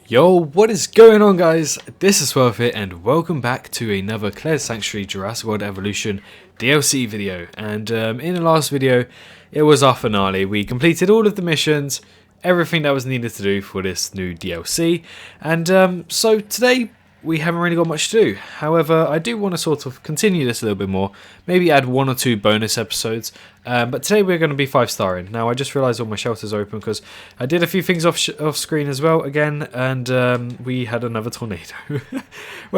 Yo, what is going on, guys? This is Worth It, and welcome back to another Claire's Sanctuary Jurassic World Evolution DLC video. And in the last video, it was our finale. We completed all of the missions, everything that was needed to do for this new DLC. And so today, we haven't really got much to do. However, I do want to sort of continue this a little bit more, maybe add 1 or 2 bonus episodes. But today we're going to be 5-starring. Now, I just realised all my shelters are open because I did a few things off screen as well again, and we had another tornado. We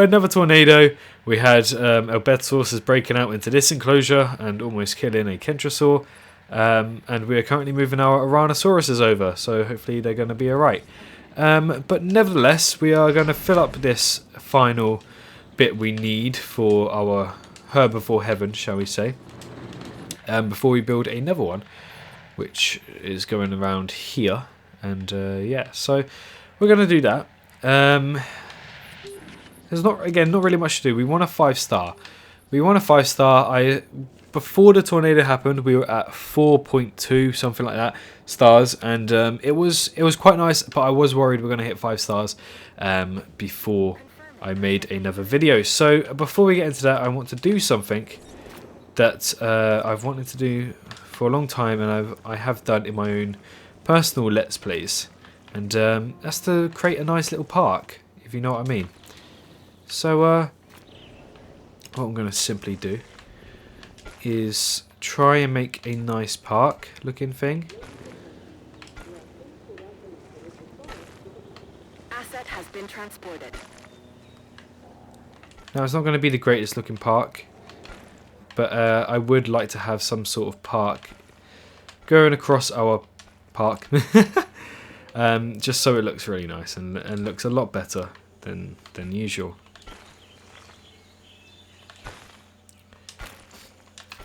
had another tornado. We had Albertosaurus breaking out into this enclosure and almost killing a Kentrosaur. And we are currently moving our Aranosauruses over, so hopefully they're going to be alright. But nevertheless, we are going to fill up this final bit we need for our herbivore heaven, shall we say, before we build another one, which is going around here. And yeah, so we're going to do that. There's not really much to do. We want a 5-star. We want a 5-star. Before the tornado happened, we were at 4.2, something like that, stars, and it was quite nice. But I was worried we're going to hit 5 stars before I made another video. So before we get into that, I want to do something that I've wanted to do for a long time, and I have done in my own personal Let's Plays, and that's to create a nice little park, if you know what I mean. So what I'm going to simply do is try and make a nice park looking thing. Asset has been transported. Now, it's not going to be the greatest looking park, but I would like to have some sort of park going across our park, just so it looks really nice and looks a lot better than usual.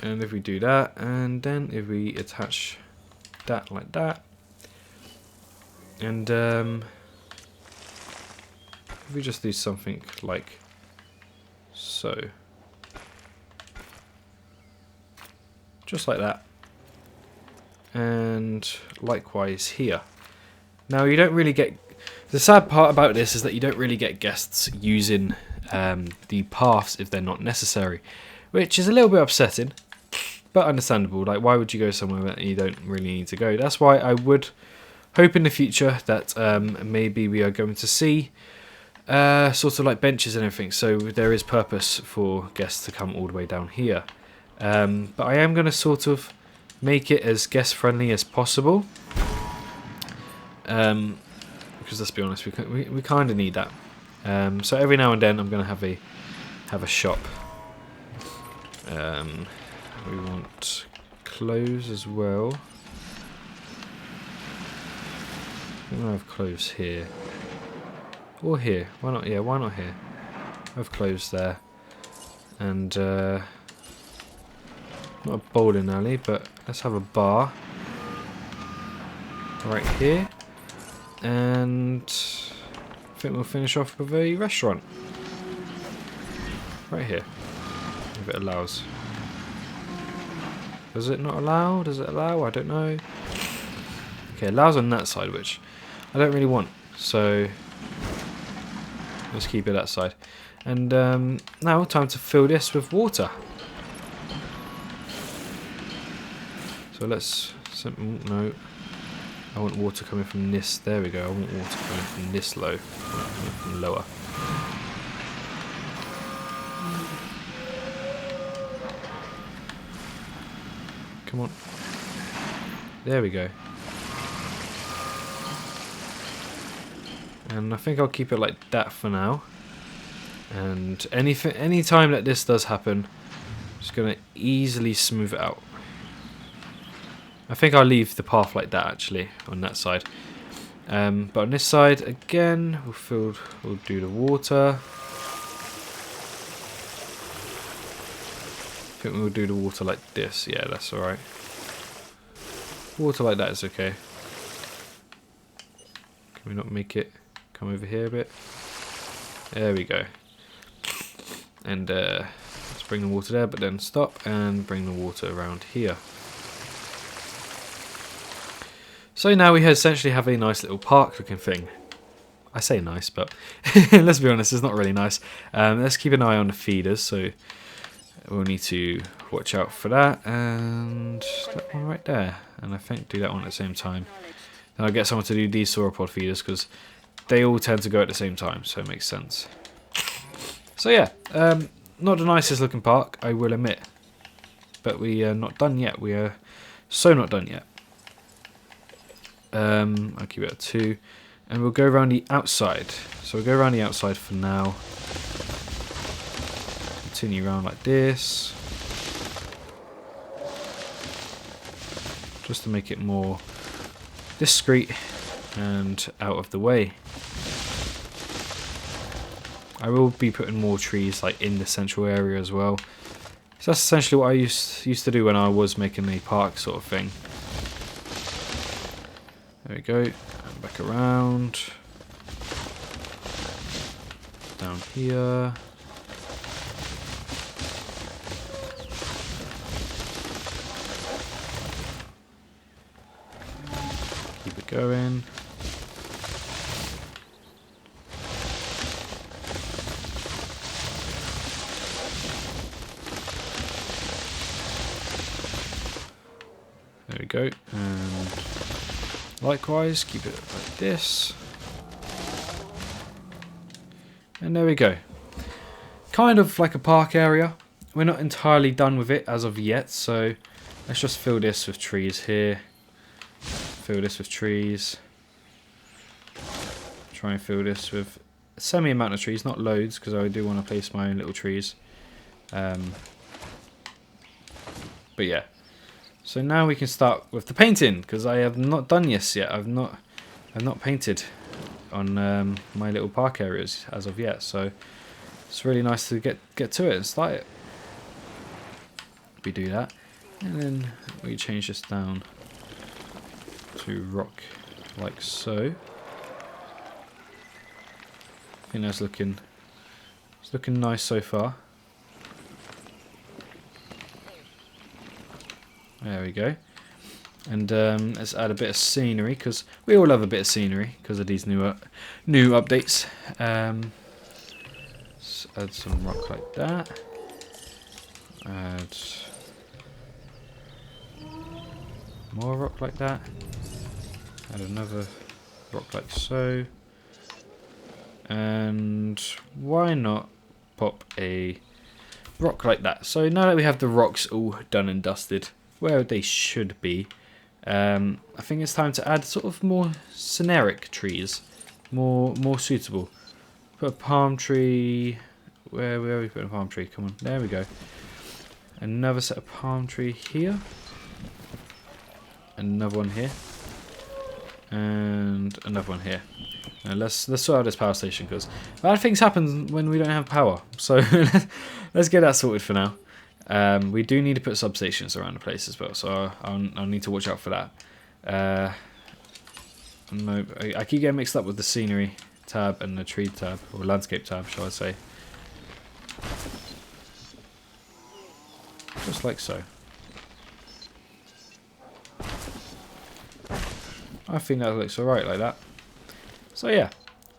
And if we do that, and then if we attach that like that, and if we just do something like so, just like that, and likewise here. Now, you don't really get, the sad part about this is that you don't really get guests using the paths if they're not necessary, which is a little bit upsetting. But understandable. Like, why would you go somewhere that you don't really need to go? That's why I would hope in the future that maybe we are going to see sort of like benches and everything, so there is purpose for guests to come all the way down here. But I am going to sort of make it as guest friendly as possible, because let's be honest, we kind of need that. So every now and then I'm going to have a shop. We want clothes as well. I'm going to have clothes here. Or here. Why not? Yeah, why not here? I have clothes there. And, not a bowling alley, but let's have a bar. Right here. And I think we'll finish off with a restaurant. Right here. If it allows. Does it not allow? Does it allow? I don't know. Okay, it allows on that side, which I don't really want. So let's keep it that side. And now time to fill this with water. So let's... No. I want water coming from this. There we go. I want water coming from this low. From lower. Come on. There we go. And I think I'll keep it like that for now. And any time that this does happen, I'm just going to easily smooth it out. I think I'll leave the path like that, actually, on that side. But on this side, again, we'll do the water. I think we'll do the water like this. Yeah, that's alright. Water like that is okay. Can we not make it come over here a bit? There we go. And let's bring the water there, but then stop and bring the water around here. So now we essentially have a nice little park looking thing. I say nice, but let's be honest, it's not really nice. Let's keep an eye on the feeders, so we'll need to watch out for that. And that one right there. And I think do that one at the same time. Then I'll get someone to do these sauropod feeders, because they all tend to go at the same time, so it makes sense. So yeah, not the nicest looking park, I will admit. But we are not done yet. We are so not done yet. I'll keep it at 2. And we'll go around the outside. So we'll go around the outside for now. Continue around like this. Just to make it more discreet and out of the way. I will be putting more trees like in the central area as well. So that's essentially what I used to do when I was making a park sort of thing. There we go. And back around. Down here. Keep it going. There we go. And likewise, keep it like this. And there we go. Kind of like a park area. We're not entirely done with it as of yet, so let's just fill this with trees here. Fill this with trees. Try and fill this with a semi amount of trees, not loads, because I do want to place my own little trees. But yeah. So now we can start with the painting, because I have not done this yet. I've not painted on my little park areas as of yet. So it's really nice to get to it and start it. We do that, and then we change this down to rock like so. I think that's looking nice so far. There we go. And let's add a bit of scenery, because we all love a bit of scenery because of these new updates. Let's add some rock like that. Add more rock like that. Add another rock like so. And why not pop a rock like that? So now that we have the rocks all done and dusted where they should be, I think it's time to add sort of more scenic trees, more suitable. Put a palm tree. Where are we putting a palm tree? Come on, there we go. Another set of palm tree here. Another one here. And another one here. Now let's sort out this power station, because bad things happen when we don't have power. So let's get that sorted for now. We do need to put substations around the place as well, so I'll need to watch out for that. No, I keep getting mixed up with the scenery tab and the tree tab, or landscape tab, shall I say. Just like so. I think that looks alright like that. So yeah,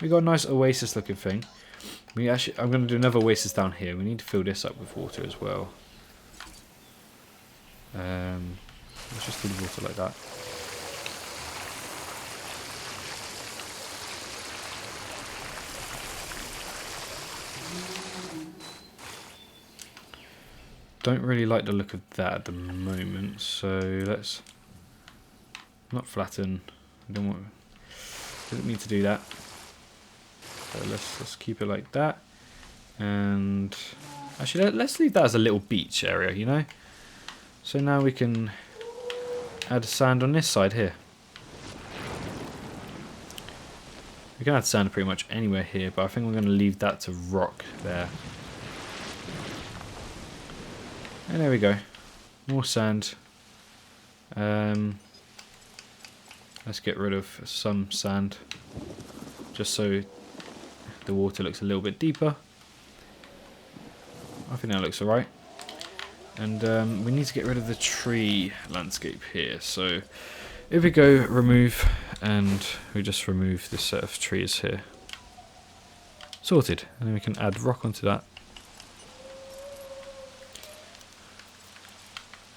we got a nice Oasis looking thing. I'm going to do another Oasis down here. We need to fill this up with water as well. Let's just do the water like that. Don't really like the look of that at the moment, so let's not flatten. I didn't mean to do that. So let's keep it like that. And actually, let's leave that as a little beach area, you know. So now we can add sand on this side here. We can add sand pretty much anywhere here, but I think we're going to leave that to rock there. And there we go. More sand. Let's get rid of some sand, just so the water looks a little bit deeper. I think that looks alright. And we need to get rid of the tree landscape here. So if we go remove, and we just remove this set of trees here. Sorted. And then we can add rock onto that.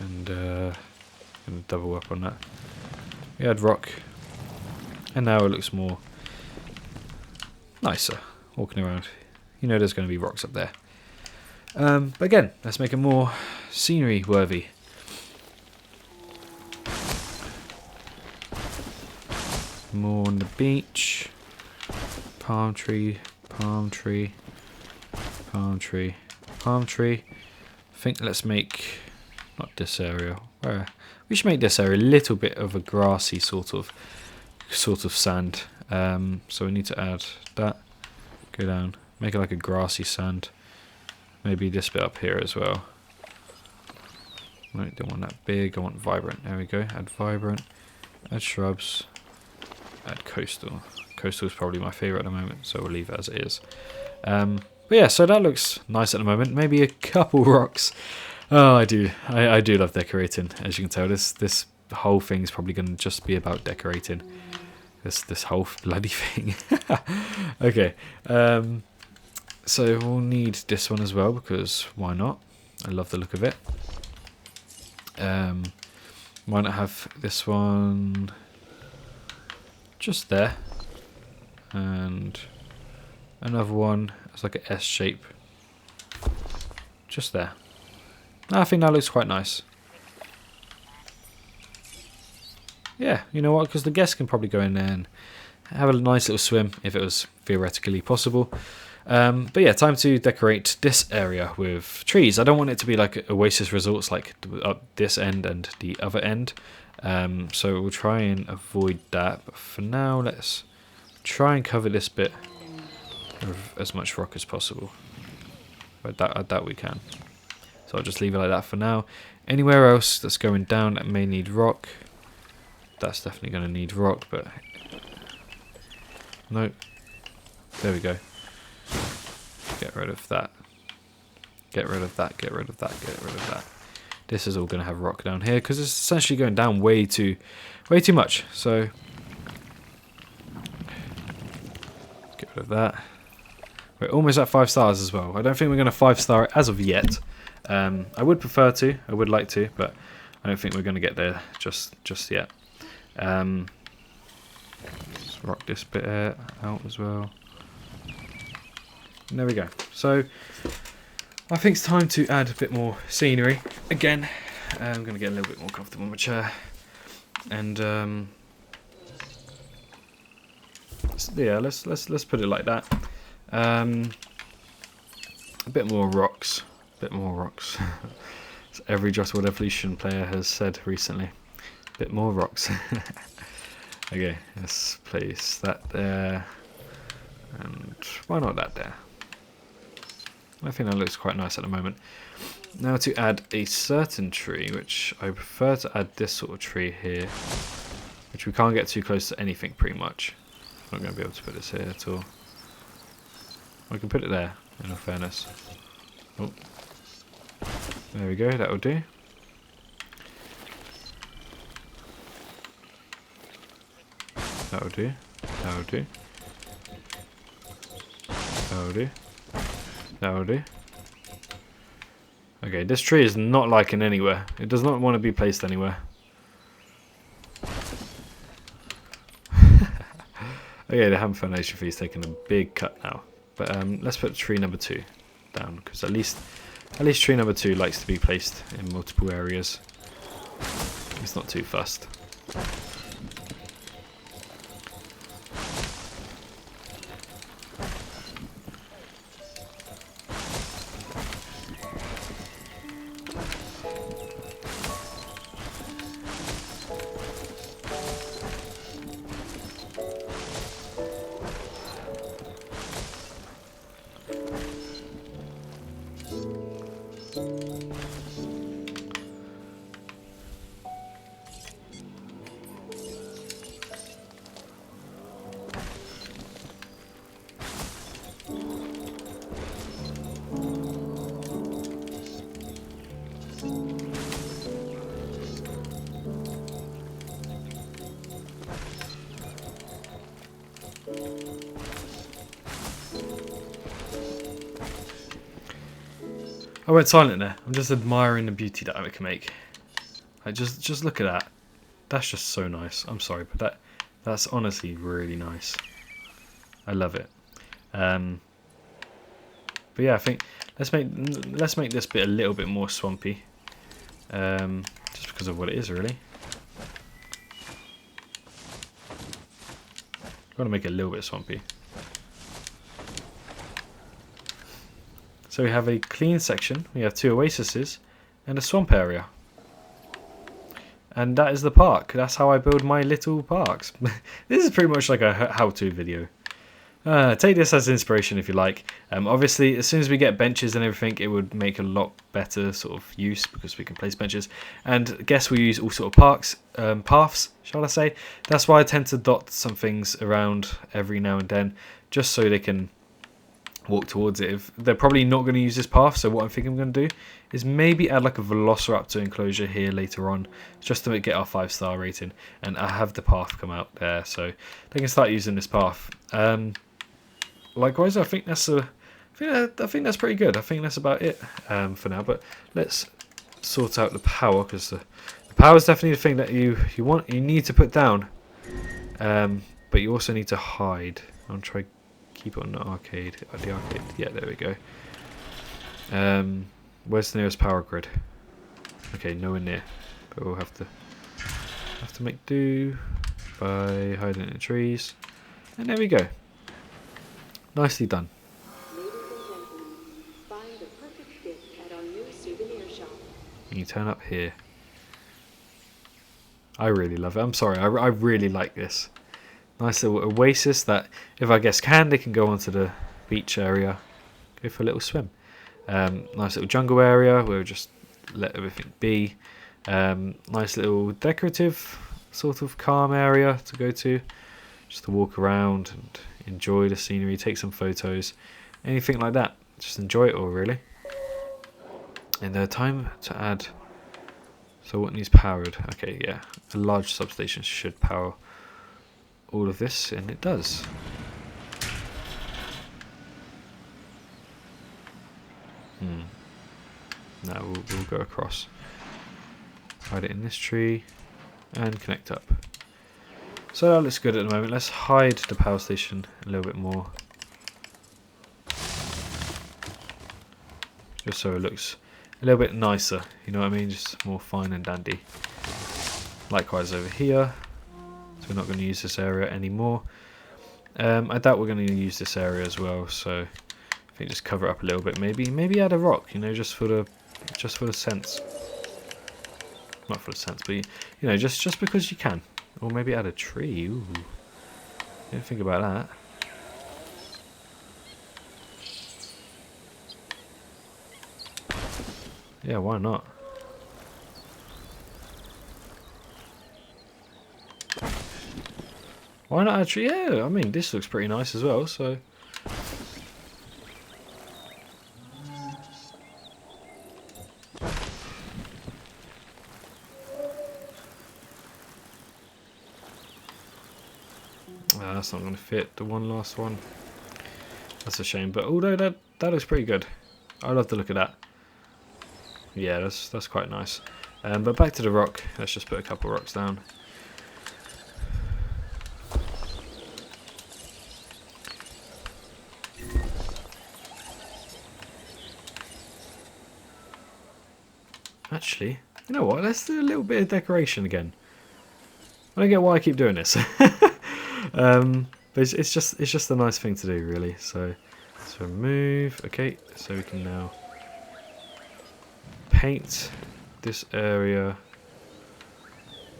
And gonna double up on that. We add rock. And now it looks more nicer walking around. You know there's going to be rocks up there. But again, let's make it more scenery worthy. More on the beach. Palm tree, palm tree, palm tree, palm tree. I think let's make, not this area, we should make this area a little bit of a grassy sort of sand. So we need to add that, go down, make it like a grassy sand. Maybe this bit up here as well. I don't want that big, I want vibrant. There we go, add vibrant, add shrubs, add coastal. Coastal is probably my favourite at the moment, so we'll leave it as it is. But yeah, so that looks nice at the moment. Maybe a couple rocks. Oh, I do love decorating. As you can tell, this whole thing is probably going to just be about decorating. This whole bloody thing. Okay, so we'll need this one as well, because why not? I love the look of it. Why not have this one just there, and another one as like an S shape just there. I think that looks quite nice. Yeah, you know what, because the guests can probably go in there and have a nice little swim if it was theoretically possible. But yeah, time to decorate this area with trees. I don't want it to be like Oasis resorts, like up this end and the other end. So we'll try and avoid that. But for now, let's try and cover this bit with as much rock as possible. But that we can. So I'll just leave it like that for now. Anywhere else that's going down that may need rock, that's definitely going to need rock, but nope. There we go. Get rid of that. Get rid of that, get rid of that, get rid of that. This is all going to have rock down here because it's essentially going down way too much. So get rid of that. We're almost at 5 stars as well. I don't think we're going to 5-star it as of yet. I would prefer to. I would like to, but I don't think we're going to get there just yet. Let's rock this bit out as well. And there we go. So I think it's time to add a bit more scenery. Again, I'm going to get a little bit more comfortable in my chair. And yeah, let's put it like that. A bit more rocks. A bit more rocks. As every Jurassic World Evolution player has said recently. A bit more rocks. Okay, let's place that there. And why not that there? I think that looks quite nice at the moment. Now to add a certain tree, which I prefer to add this sort of tree here, which we can't get too close to anything pretty much. I'm not going to be able to put this here at all. I can put it there, in all fairness. Oh. There we go, that'll do. That'll do. That'll do. That'll do. That'll do. Okay, this tree is not liking anywhere. It does not want to be placed anywhere. Okay, the ham foundation tree is taking a big cut now. But let's put tree number 2 down, because at least tree number 2 likes to be placed in multiple areas. It's not too fussed. I went silent there. I'm just admiring the beauty that I can make. Like, just look at that. That's just so nice. I'm sorry, but that's honestly really nice. I love it. But yeah, I think let's make this bit a little bit more swampy. Just because of what it is, really. Got to make it a little bit swampy. So we have a clean section. We have 2 oases and a swamp area. And that is the park. That's how I build my little parks. This is pretty much like a how-to video. Take this as inspiration if you like. Obviously, as soon as we get benches and everything, it would make a lot better sort of use because we can place benches. And guess we use all sort of paths, shall I say. That's why I tend to dot some things around every now and then, just so they can walk towards it. If they're probably not going to use this path, so what I'm thinking I'm going to do is maybe add like a velociraptor enclosure here later on, just to get our 5-star rating, and I have the path come out there, so they can start using this path. Likewise, I think that's pretty good. I think that's about it for now. But let's sort out the power, because the power is definitely the thing that you need to put down, but you also need to hide. I'll try keep it on the arcade. Yeah, there we go. Where's the nearest power grid? Okay, nowhere near. But we'll have to make do by hiding in the trees. And there we go. Nicely done. Ladies and gentlemen, find the perfect gift at our new souvenir shop. You turn up here. I really love it. I'm sorry, I really like this. Nice little oasis that, if our guests can, they can go onto the beach area, go for a little swim. Nice little jungle area where we'll just let everything be. Nice little decorative sort of calm area to go to, just to walk around and enjoy the scenery, take some photos, anything like that. Just enjoy it all, really. And time to add. So what needs powered? Okay, yeah, a large substation should power all of this, and it does. Now we'll go across, hide it in this tree, and connect up. So that looks good at the moment. Let's hide the power station a little bit more, just so it looks a little bit nicer, you know what I mean, just more fine and dandy. Likewise over here, so we're not going to use this area anymore. I doubt we're going to use this area as well, so I think just cover it up a little bit, maybe add a rock, you know, just for the sense. Not for the sense, but you know, just because you can. Or maybe add a tree. Ooh. Didn't think about that. Yeah, why not? Why not add a tree? Yeah, I mean, this looks pretty nice as well, so. That's not going to fit, the one last one. That's a shame, but although that looks pretty good. I love the look of that. Yeah, that's quite nice. But back to the rock. Let's just put a couple rocks down. Actually, you know what? Let's do a little bit of decoration again. I don't get why I keep doing this. But it's just a nice thing to do, really. So let's remove. Okay, so we can now paint this area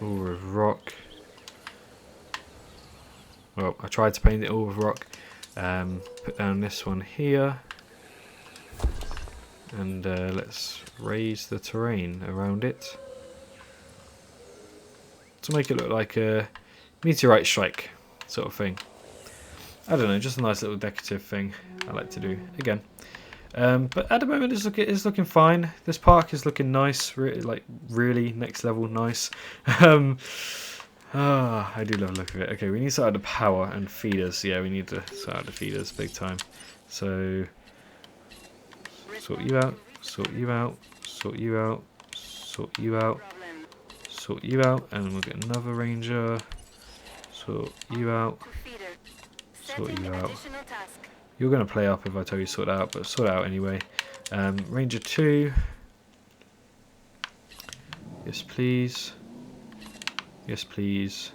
all with rock. Well, I tried to paint it all with rock. Put down this one here, and let's raise the terrain around it to make it look like a meteorite strike sort of thing. I don't know, just a nice little decorative thing I like to do again. But at the moment it's looking fine. This park is looking nice, really next level nice. I do love the look of it. Okay, we need to sort out the power and feeders. Yeah, we need to sort out the feeders big time. So sort you out. sort you out, sort you out, sort you out, sort you out, and we'll get another ranger. Sort you out, sort you out. You're going to play up if I tell you sort out, but sort out anyway. Ranger 2. Yes, please. Yes, please.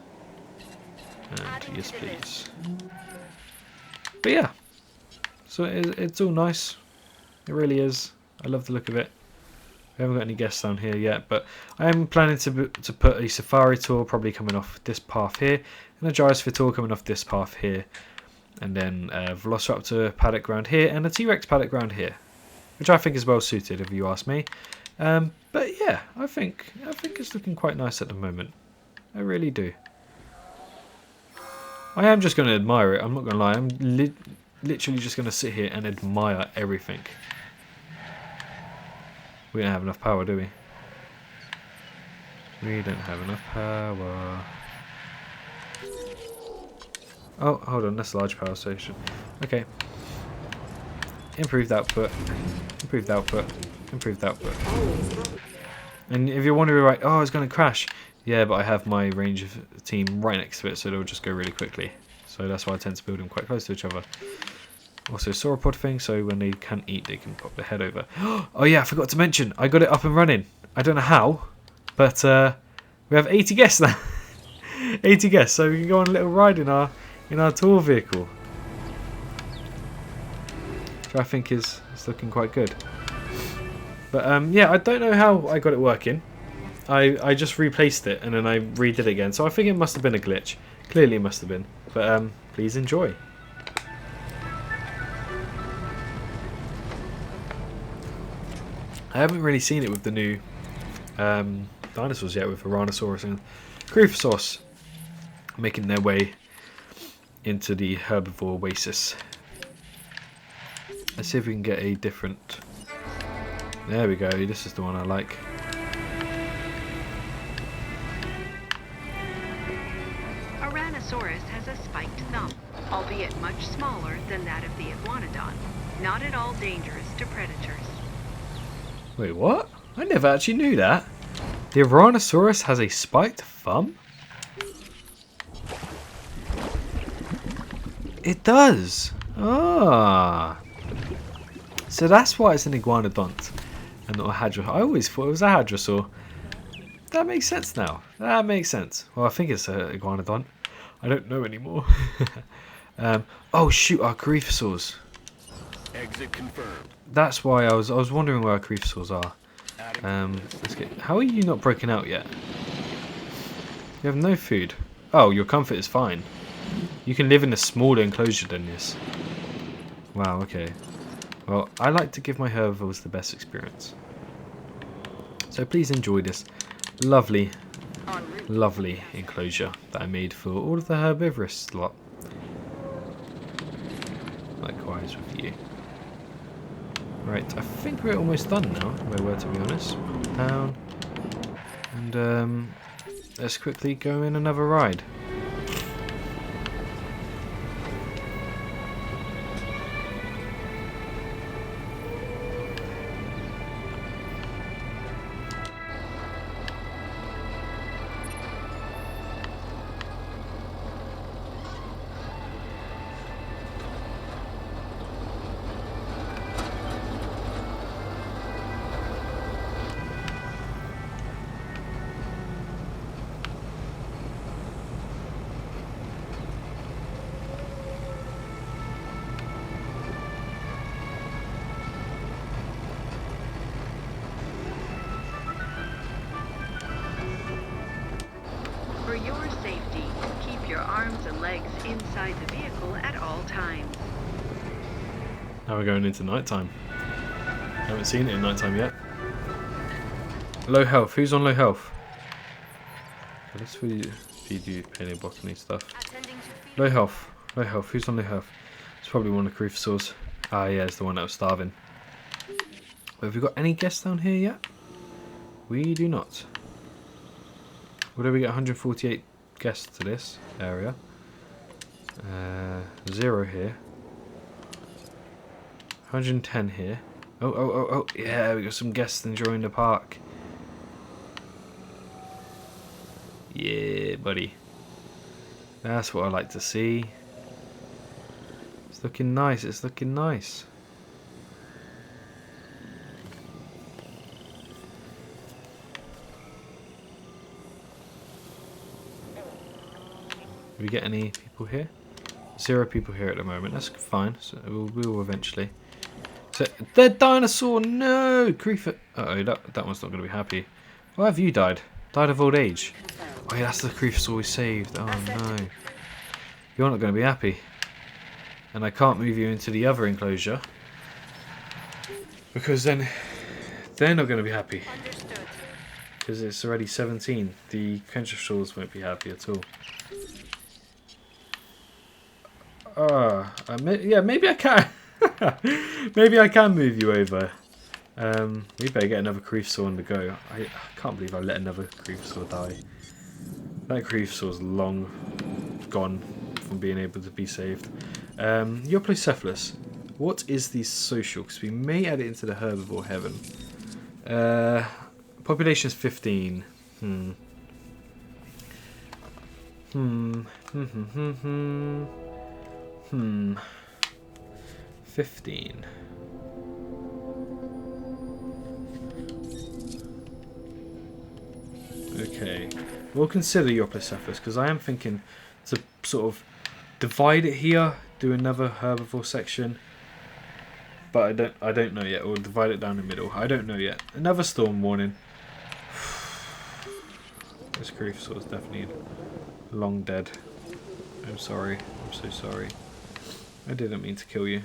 And yes, please. But yeah, so it's all nice. It really is. I love the look of it. We haven't got any guests down here yet, but I am planning to put a safari tour probably coming off this path here, and a gyrosphere tour coming off this path here, and then a velociraptor paddock ground here, and a T-Rex paddock ground here, which I think is well suited if you ask me. But yeah, I think it's looking quite nice at the moment. I really do. I am just going to admire it. I'm not going to lie. I'm literally just going to sit here and admire everything. We don't have enough power, do we? We don't have enough power. Oh, hold on. That's a large power station. Okay. Improved output. Improved output. Improved output. And if you're wondering, right, oh, it's going to crash. Yeah, but I have my range of team right next to it, so it'll just go really quickly. So that's why I tend to build them quite close to each other. Also, sauropod thing, so when they can't eat, they can pop their head over. Oh yeah, I forgot to mention, I got it up and running. I don't know how, but we have 80 guests now. 80 guests, so we can go on a little ride in our tour vehicle, which I think is looking quite good. But yeah, I don't know how I got it working. I just replaced it and then I redid it again, so I think it must have been a glitch. Clearly it must have been. But please enjoy. I haven't really seen it with the new dinosaurs yet, with Tyrannosaurus and Cruciforsaurus making their way into the herbivore Oasis. Let's see if we can get a different... There we go, this is the one I like. Tyrannosaurus has a spiked thumb, albeit much smaller than that of the iguanodon. Not at all dangerous to predators. Wait, what? I never actually knew that. The Tyrannosaurus has a spiked thumb? It does! Ah. So that's why it's an iguanodont and not a hadrosaur. I always thought it was a hadrosaur. That makes sense now. That makes sense. Well, I think it's an iguanodont. I don't know anymore. Oh shoot, our Cruciforsaurs. Exit confirmed. That's why I was wondering where our Cruciforsaurs are. Let's get. How are you not broken out yet? You have no food. Oh, your comfort is fine. You can live in a smaller enclosure than this. Wow. Okay. Well, I like to give my herbivores the best experience. So please enjoy this lovely, lovely enclosure that I made for all of the herbivorous lot. Likewise with you. Right, I think we're almost done now, where we were, to be honest. Down. And let's quickly go in another ride. For your safety, keep your arms and legs inside the vehicle at all times. Now we're going into nighttime. Haven't seen it in nighttime yet. Low health. Who's on low health? Let's feed you paleobotany stuff. Low health. Low health. Who's on low health? It's probably one of the Cruciforsaurs. Ah, yeah, it's the one that was starving. Have we got any guests down here yet? We do not. Although we get 148 guests to this area. 0 here. 110 here. Oh, yeah, we got some guests enjoying the park. Yeah, buddy. That's what I like to see. It's looking nice, it's looking nice. Do we get any people here? 0 people here at the moment. That's fine. So we will eventually. So, dead dinosaur! No! Creeper. Uh-oh, that one's not going to be happy. Why have you died? Died of old age. Oh yeah, that's the creeper we saved. Oh no. You're not going to be happy. And I can't move you into the other enclosure. Because then they're not going to be happy. Because it's already 17. The Kentrosaurs won't be happy at all. Yeah, maybe I can. Maybe I can move you over. We better get another Creepsaur on the go. I can't believe I let another Creepsaur die. That Creepsaur's long gone from being able to be saved. Euoplocephalus. What is the social? Because we may add it into the herbivore heaven. Population is 15. 15. Okay, we'll consider Euoplocephalus because I am thinking to sort of divide it here, do another herbivore section, but I don't know yet. Or divide it down the middle. I don't know yet. Another storm warning. This Creepsaur is definitely long dead. I'm sorry. I'm so sorry. I didn't mean to kill you.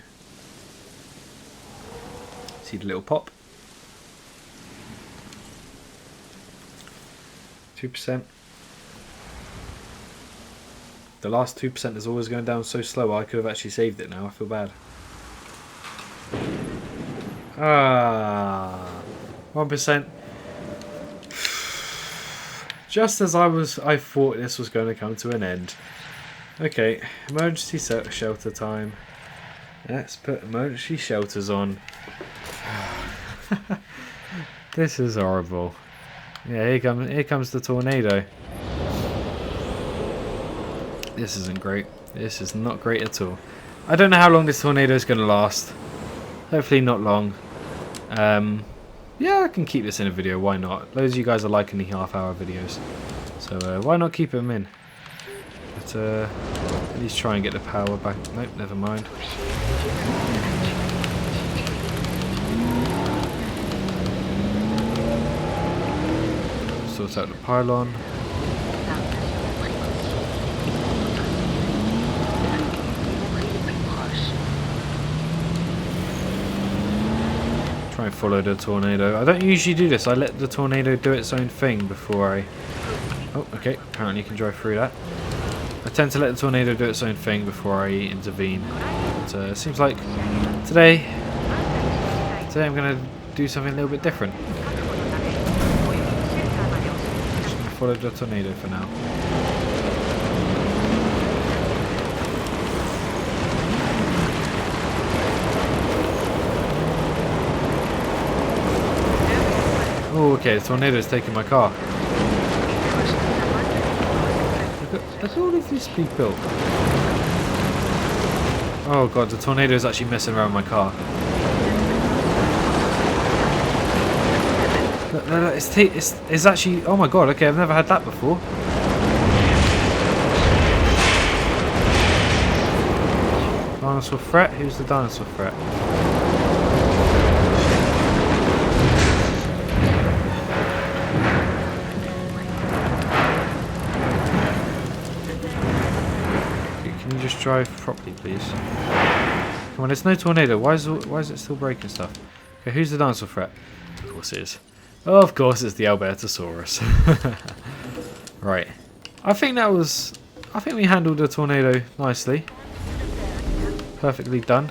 See the little pop. 2%. The last 2% is always going down so slow. I could have actually saved it now. I feel bad. 1%. Just as I thought this was going to come to an end. Okay, emergency shelter time. Let's put emergency shelters on. This is horrible. Yeah, here comes the tornado. This isn't great. This is not great at all. I don't know how long this tornado is going to last. Hopefully not long. Yeah, I can keep this in a video. Why not? Loads of you guys are liking the half-hour videos, so why not keep them in? But at least try and get the power back. Nope, never mind. Sort out the pylon. Try and follow the tornado. I don't usually do this. I let the tornado do its own thing before I... Oh, okay. Apparently you can drive through that. I tend to let the tornado do its own thing before I intervene. But it seems like today I'm going to do something a little bit different. Just going to follow the tornado for now. Oh, okay, the tornado's taking my car. Look at all of this being built. Oh god, the tornado's actually messing around my car. Look, it's actually... Oh my god, okay, I've never had that before. Dinosaur threat? Who's the dinosaur threat? Just drive properly, please. Come on, there's no tornado. Why is it still breaking stuff? Okay, who's the dinosaur threat? Of course it is. Oh, of course it's the Albertosaurus. Right. I think we handled the tornado nicely. Perfectly done.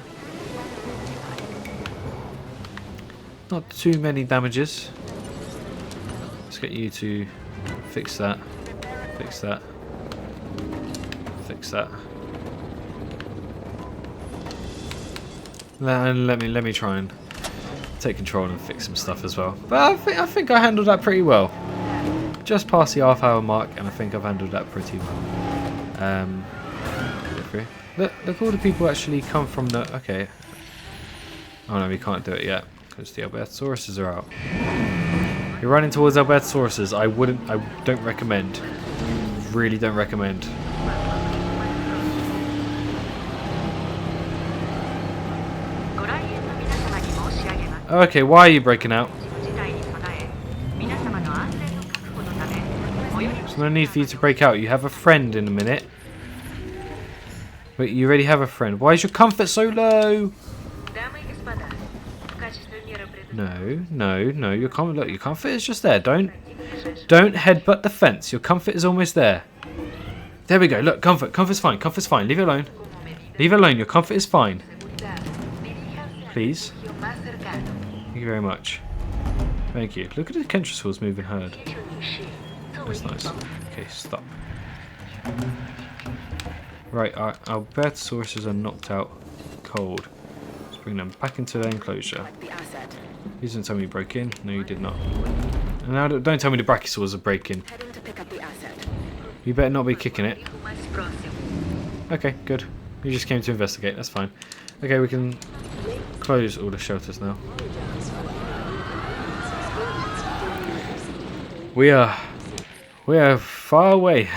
Not too many damages. Let's get you to fix that. Fix that. Fix that. And let me try and take control and fix some stuff as well. But I think I handled that pretty well. Just past the half-hour mark, and I think I've handled that pretty well. Look, all the people actually come from the... Okay. Oh no, we can't do it yet, because the Albertosauruses are out. You're running towards Albertosauruses. I don't recommend. Really don't recommend. Okay, why are you breaking out? There's no need for you to break out. You have a friend in a minute. Wait, you already have a friend. Why is your comfort so low? No. Your comfort, look, your comfort is just there. Don't headbutt the fence. Your comfort is almost there. There we go. Look, comfort's fine. Comfort's fine. Leave it alone. Leave it alone. Your comfort is fine. Please. Thank you very much. Thank you. Look at the Kentrosaurs moving herd. That's nice. Okay, stop. Right, our Albertosauruses are knocked out cold. Let's bring them back into their enclosure. You didn't tell me you broke in. No, you did not. And now don't tell me the Brachiosaurs are breaking. You better not be kicking it. Okay, good. You just came to investigate. That's fine. Okay, we can close all the shelters now. We are far away.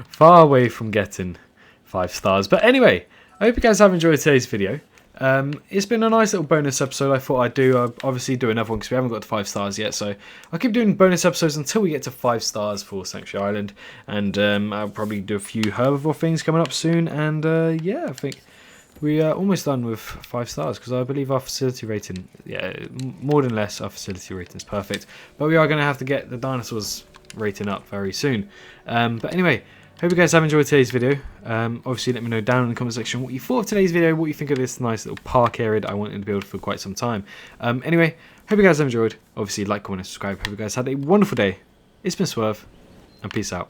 Far away from getting 5 stars. But anyway, I hope you guys have enjoyed today's video. It's been a nice little bonus episode. I thought I'd do. I'll obviously do another one because we haven't got to 5 stars yet. So I'll keep doing bonus episodes until we get to 5 stars for Sanctuary Island. And I'll probably do a few herbivore things coming up soon. And yeah, I think we are almost done with 5 stars because I believe our facility rating, yeah, more than less, our facility rating is perfect. But we are going to have to get the dinosaurs rating up very soon. But anyway, hope you guys have enjoyed today's video. Obviously let me know down in the comment section what you thought of today's video, what you think of this nice little park area that I wanted to build for quite some time. Anyway, hope you guys have enjoyed. Obviously like, comment and subscribe. Hope you guys had a wonderful day. It's been Swerve, and peace out.